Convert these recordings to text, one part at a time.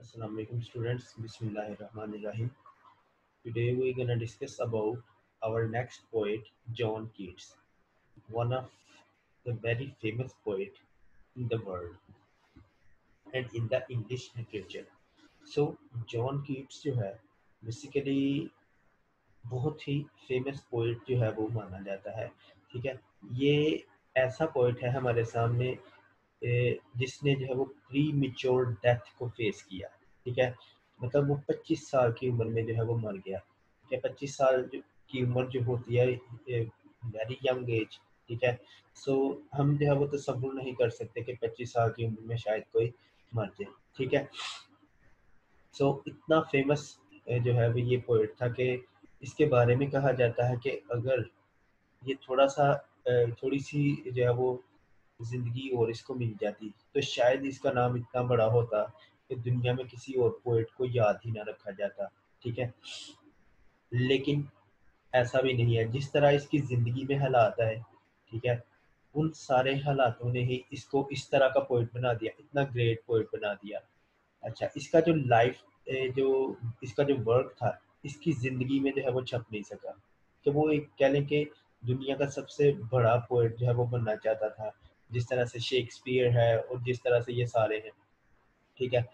Assalamu alaikum students. Bismillahirrahmanirrahim. Today we're gonna discuss about our next poet, John Keats, one of the very famous poet in the world and in the English literature. So John Keats जो है basically बहुत ही famous poet जो है वो माना जाता है। ठीक है, ये ऐसा पोइट है हमारे सामने जिसने जो है वो प्री मिच्योर डेथ को फेस किया। ठीक है, मतलब वो 25 साल की उम्र में जो है वो मर गया। ठीक है, 25 साल की उम्र जो होती है वेरी यंग एज। ठीक है, सो हम जो है वो तसव्वुर नहीं कर सकते कि 25 साल की उम्र में शायद कोई मर जाए। ठीक है, सो इतना फेमस जो है वो ये पोइट था कि इसके बारे में कहा जाता है कि अगर ये थोड़ी सी जो है वो ज़िंदगी और इसको मिल जाती तो शायद इसका नाम इतना बड़ा होता कि दुनिया में किसी और पोएट को याद ही ना रखा जाता। ठीक है, लेकिन ऐसा भी नहीं है। जिस तरह इसकी ज़िंदगी में हालात आए, ठीक है, उन सारे हालातों ने ही इसको इस तरह का पोएट बना दिया, इतना ग्रेट पोएट बना दिया। अच्छा, इसका जो जो इसका जो वर्क था, इसकी ज़िंदगी में जो है वो छप नहीं सका। कि वो एक कह लें कि दुनिया का सबसे बड़ा पोएट जो है वो बनना चाहता था, जिस तरह से शेक्सपियर है और जिस तरह से ये सारे हैं। ठीक है,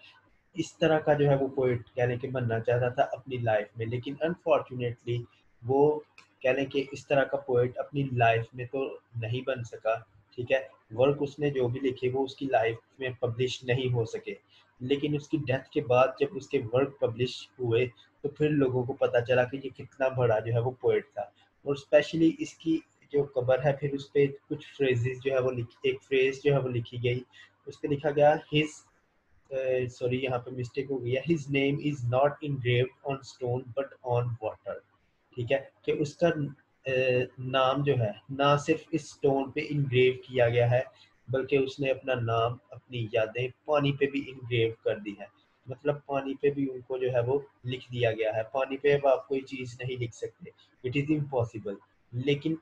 इस तरह का जो है वो पोएट कह लें कि बनना चाहता था अपनी लाइफ में, लेकिन अनफॉर्चुनेटली वो कह लें कि इस तरह का पोएट अपनी लाइफ में तो नहीं बन सका। ठीक है, वर्क उसने जो भी लिखे वो उसकी लाइफ में पब्लिश नहीं हो सके, लेकिन उसकी डेथ के बाद जब उसके वर्क पब्लिश हुए तो फिर लोगों को पता चला कि ये कितना बड़ा जो है वो पोएट था। और स्पेशली इसकी जो कबर है, फिर उस पे कुछ फ्रेजेस जो है वो एक फ्रेज जो है वो लिखी गई। उस पे लिखा गया हिज सॉरी यहाँ पे मिस्टेक हो गई है, his name is not engraved on stone but on water. ठीक है, कि उसका नाम जो है ना सिर्फ इस स्टोन पे इनग्रेव किया गया है, बल्कि उसने अपना नाम, अपनी यादें पानी पे भी इनग्रेव कर दी है। मतलब पानी पे भी उनको जो है वो लिख दिया गया है। पानी पे अब आप कोई चीज़ नहीं लिख सकते, इट इज़ इम्पॉसिबल। लेकिन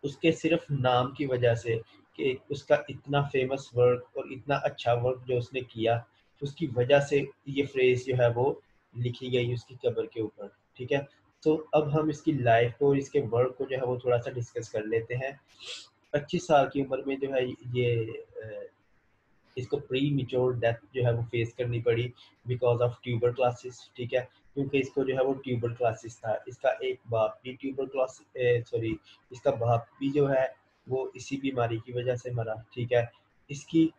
उसके सिर्फ नाम की वजह से, कि उसका इतना फेमस वर्क और इतना अच्छा वर्क जो उसने किया, उसकी वजह से ये फ्रेज जो है वो लिखी गई उसकी कब्र के ऊपर। ठीक है, तो अब हम इसकी लाइफ को और इसके वर्क को जो है वो थोड़ा सा डिस्कस कर लेते हैं। 25 साल की उम्र में जो है ये इसको प्री मेच्योर डेथ जो है वो फेस करनी पड़ी बिकॉज ऑफ ट्यूबर क्लासिस। ठीक है, क्योंकि इसको जो है वो ट्यूबर क्लासिस था। इसका एक बाप भी ट्यूबर क्लासिस सॉरी इसका बाप भी जो है वो इसी बीमारी की वजह से मरा। ठीक है, इसकी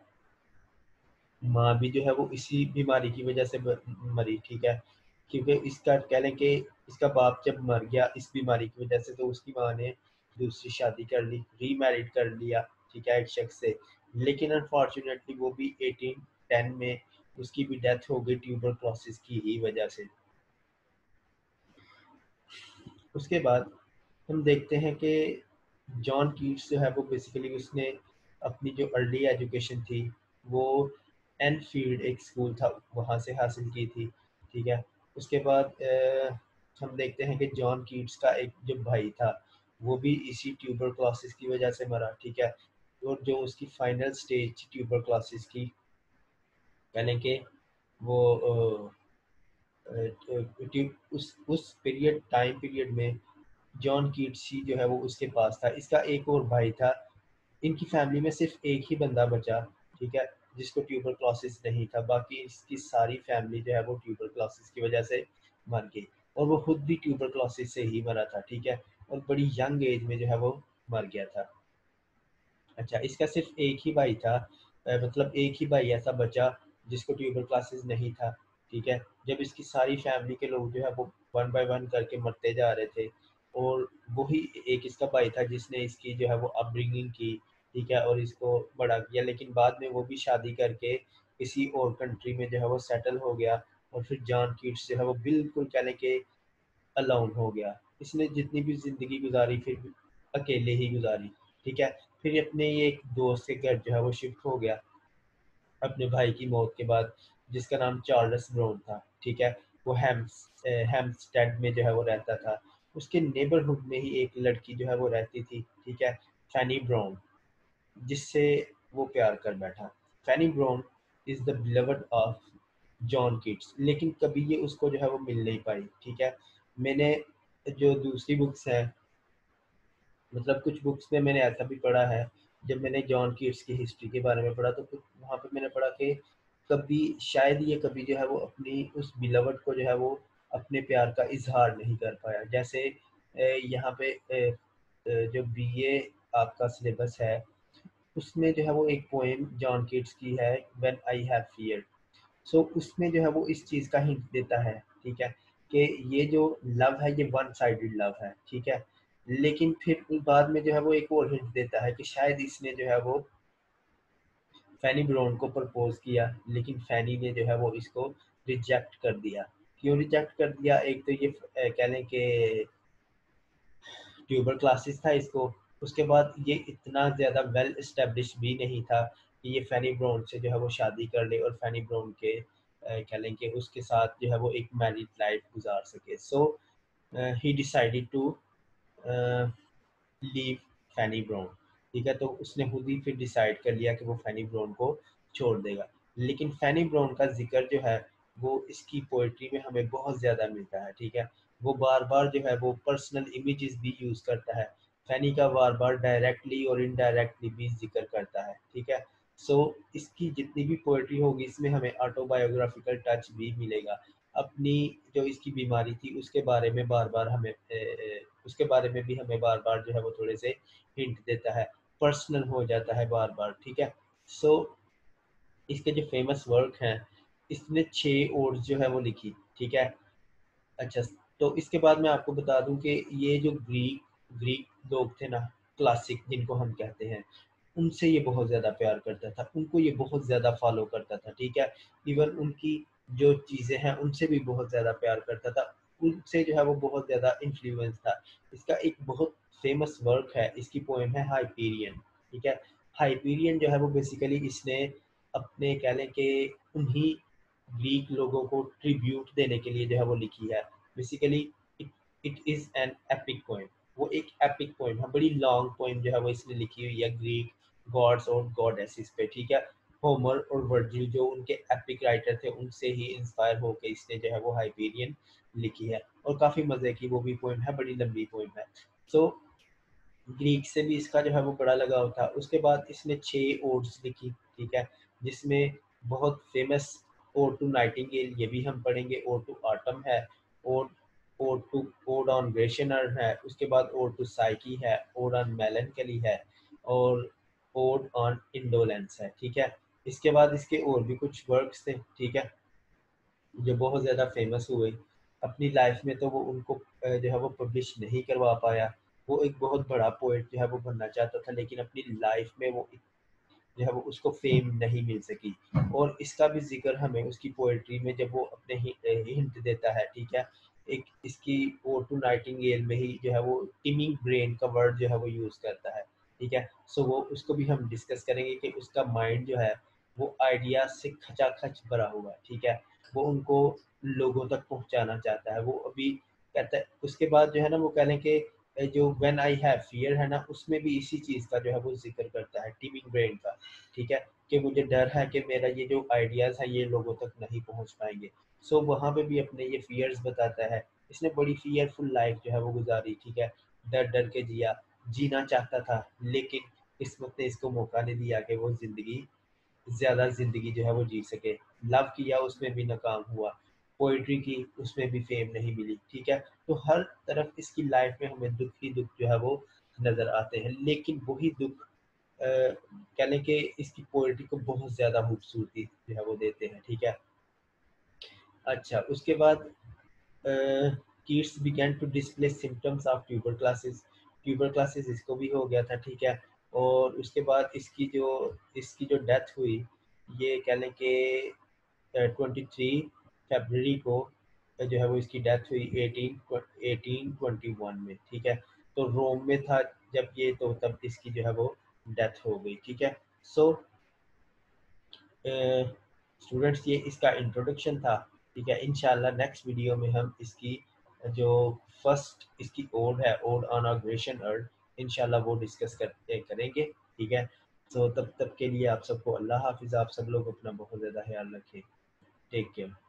माँ भी जो है वो इसी बीमारी की वजह से मरी। ठीक है, क्योंकि इसका कह लें कि इसका बाप जब मर गया इस बीमारी की वजह से, तो उसकी माँ ने दूसरी शादी कर ली, रीमैरिड कर लिया। ठीक है, एक शख्स से। लेकिन अनफॉर्चुनेटली वो भी 1810 में उसकी भी डेथ हो गई ट्यूबर क्लोसिस की ही वजह से। उसके बाद हम देखते हैं कि जॉन कीट्स जो है वो बेसिकली उसने अपनी जो अर्ली एजुकेशन थी वो एनफील्ड एक स्कूल था वहाँ से हासिल की थी। ठीक है, उसके बाद हम देखते हैं कि जॉन कीट्स का एक जो भाई था वो भी इसी ट्यूबर क्लोसिस की वजह से मरा। ठीक है, और जो उसकी फाइनल स्टेज ट्यूबर क्लोसिस की, यानी कि वो उस पीरियड टाइम पीरियड में जॉन कीट्स ही जो है वो उसके पास था। इसका एक और भाई था। इनकी फैमिली में सिर्फ एक ही बंदा बचा, ठीक है, जिसको ट्यूबर क्लोसिस नहीं था। बाकी इसकी सारी फैमिली जो है वो ट्यूबर क्लोसिस की वजह से मर गई, और वो खुद भी ट्यूबर क्लोसिस से ही मरा था। ठीक है, और बड़ी यंग एज में जो है वो मर गया था। अच्छा, इसका सिर्फ एक ही भाई था, मतलब एक ही भाई ऐसा बचा जिसको ट्यूबर क्लासेस नहीं था। ठीक है, जब इसकी सारी फैमिली के लोग जो है वो वन बाय वन करके मरते जा रहे थे, और वही एक इसका भाई था जिसने इसकी जो है वो अपब्रिंगिंग की। ठीक है, और इसको बड़ा किया, लेकिन बाद में वो भी शादी करके किसी और कंट्री में जो है वो सेटल हो गया। और फिर जॉन कीट्स जो है वो बिल्कुल कहने के अलोन हो गया। इसने जितनी भी ज़िंदगी गुज़ारी फिर भी अकेले ही गुज़ारी। ठीक है, फिर अपने ये एक दोस्त के घर जो है वो शिफ्ट हो गया अपने भाई की मौत के बाद, जिसका नाम चार्ल्स ब्राउन था। ठीक है, वो हेम्पस्टेड में जो है वो रहता था। उसके नेबरहुड में ही एक लड़की जो है वो रहती थी। ठीक है, फैनी ब्राउन, जिससे वो प्यार कर बैठा। Fanny Brown is the beloved of John Keats, लेकिन कभी ये उसको जो है वो मिल नहीं पाई। ठीक है, मैंने जो दूसरी बुक्स है, मतलब कुछ बुक्स में मैंने ऐसा भी पढ़ा है, जब मैंने जॉन कीट्स की हिस्ट्री के बारे में पढ़ा तो कुछ वहाँ पे मैंने पढ़ा कि कभी शायद ये कभी जो है वो अपनी उस बिलवड को जो है वो अपने प्यार का इजहार नहीं कर पाया। जैसे यहाँ पे जो बीए आपका सिलेबस है उसमें जो है वो एक पोएम जॉन कीट्स की है, व्हेन आई हैव फियर। सो उसमें जो है वो इस चीज़ का हिंट देता है, ठीक है, कि ये जो लव है ये वन साइडेड लव है। ठीक है, लेकिन फिर बाद में जो है वो एक और हिंट देता है कि शायद इसने जो है वो फैनी ब्राउन को प्रपोज किया, लेकिन फैनी ने जो है वो इसको रिजेक्ट कर दिया। क्यों रिजेक्ट कर दिया? एक तो ये कह लें कि ट्यूबर क्लासेस था इसको। उसके बाद ये इतना ज़्यादा वेल इस्टेब्लिश भी नहीं था कि ये फैनी ब्राउन से जो है वो शादी कर ले और फैनी ब्राउन के कह लें कि उसके साथ जो है वो एक मैरिड लाइफ गुजार सके। So he decided to leave Fanny Brown. ठीक है, तो उसने खुद ही फिर डिसाइड कर लिया कि वो फैनी ब्राउन को छोड़ देगा। लेकिन फैनी ब्राउन का जिक्र जो है वो इसकी पोइट्री में हमें बहुत ज़्यादा मिलता है। ठीक है, वो बार बार जो है वो पर्सनल इमेजेस भी यूज़ करता है। फैनी का बार बार डायरेक्टली और इनडायरेक्टली भी जिक्र करता है। ठीक है, सो इसकी जितनी भी पोइट्री होगी इसमें हमें ऑटोबायोग्राफिकल टच भी मिलेगा। अपनी जो इसकी बीमारी थी उसके बारे में बार बार हमें उसके बारे में भी हमें बार बार जो है वो थोड़े से हिंट देता है, पर्सनल हो जाता है बार बार। ठीक है, सो इसके जो फेमस वर्क हैं, इसने 6 ओड्स जो है वो लिखी। ठीक है, अच्छा, तो इसके बाद मैं आपको बता दूं कि ये जो ग्रीक ग्रीक लोग थे ना, क्लासिक जिनको हम कहते हैं, उनसे ये बहुत ज़्यादा प्यार करता था, उनको ये बहुत ज़्यादा फॉलो करता था। ठीक है, इवन उनकी जो चीज़ें हैं उनसे भी बहुत ज़्यादा प्यार करता था, उनसे जो है वो बहुत ज़्यादा इन्फ्लुएंस था। इसका एक बहुत फेमस वर्क है, इसकी पोएम है हाइपीरियन। ठीक है, हाइपीरियन जो है वो बेसिकली इसने अपने कह लें कि उन्हीं ग्रीक लोगों को ट्रिब्यूट देने के लिए जो है वो लिखी है। Basically it it is an epic poem. वो एक एपिक पोएम है, बड़ी लॉन्ग पोएम जो है वो इसने लिखी हुई है ग्रीक गॉड्स और गॉडेसेस पे। ठीक है, होमर और वर्जिल जो उनके एपिक राइटर थे उनसे ही इंस्पायर होकर इसने जो है वो हाइपीरियन लिखी है, और काफ़ी मज़े की वो भी पोएम है, बड़ी लंबी पोएम है। सो ग्रीक से भी इसका जो है वो बड़ा लगाव था। उसके बाद इसने 6 ओड्स लिखी। ठीक है, जिसमें बहुत फेमस ओड टू नाइटिंगेल, ये भी हम पढ़ेंगे, ओड टू ऑटम है, ode ode to ode on Grecian urn है, उसके बाद ओड टू साइकी है, ओड ऑन मेलनकली है, और ओड ऑन इंडोलेंस है। ठीक है, इसके बाद इसके और भी कुछ वर्क्स थे। ठीक है, जो बहुत ज़्यादा फेमस हुए। अपनी लाइफ में तो वो उनको जो है वो पब्लिश नहीं करवा पाया। वो एक बहुत बड़ा पोएट जो है वो बनना चाहता था, लेकिन अपनी लाइफ में वो जो है वो उसको फेम नहीं मिल सकी। और इसका भी जिक्र हमें उसकी पोएट्री में जब वो अपने हिंट देता है। ठीक है, एक इसकी ओ टू नाइटिंगेल में ही जो है वो टिमिंग ब्रेन का वर्ड जो है वो यूज़ करता है। ठीक है, सो वो उसको भी हम डिस्कस करेंगे कि उसका माइंड जो है वो आइडिया से खचाखच भरा हुआ है। ठीक है, वो उनको लोगों तक पहुंचाना चाहता है। वो अभी कहता है, उसके बाद जो है ना वो कह लें कि जो व्हेन आई हैव फियर है ना, उसमें भी इसी चीज़ का जो है वो जिक्र करता है, टीमिंग ब्रेन का। ठीक है, कि मुझे डर है कि मेरा ये जो आइडियाज़ हैं ये लोगों तक नहीं पहुंच पाएंगे। सो वहाँ पे भी अपने ये फियर्स बताता है। इसने बड़ी फियरफुल लाइफ जो है वो गुजारी। ठीक है, डर डर के जीना चाहता था, लेकिन किस्मत ने इसको मौका नहीं दिया कि वो ज़्यादा ज़िंदगी जो है वो जी सके। लव किया, उसमें भी नाकाम हुआ। पोइट्री की, उसमें भी फेम नहीं मिली। ठीक है, तो हर तरफ इसकी लाइफ में हमें दुख ही दुख जो है वो नज़र आते हैं, लेकिन वही दुख कह लें कि इसकी पोइट्री को बहुत ज़्यादा खूबसूरती जो है वो देते हैं। ठीक है, अच्छा, उसके बाद kids begin to display symptoms of tuberculosis इसको भी हो गया था। ठीक है, और उसके बाद इसकी जो डेथ हुई, ये कह लें कि 23 फरवरी को जो है वो इसकी डेथ हुई 1821 में। ठीक है, तो रोम में था जब ये, तो तब इसकी जो है वो डेथ हो गई। ठीक है, सो स्टूडेंट्स ये इसका इंट्रोडक्शन था। ठीक है, इंशाल्लाह नेक्स्ट वीडियो में हम इसकी जो फर्स्ट इसकी ओड है, ओड ऑन अ ग्रेशन अर्थ, इंशाल्लाह वो डिस्कस करेंगे। ठीक है, तो तब तक के लिए आप सबको अल्लाह हाफिज़। आप सब लोग अपना बहुत ज़्यादा ख्याल रखें। Take care.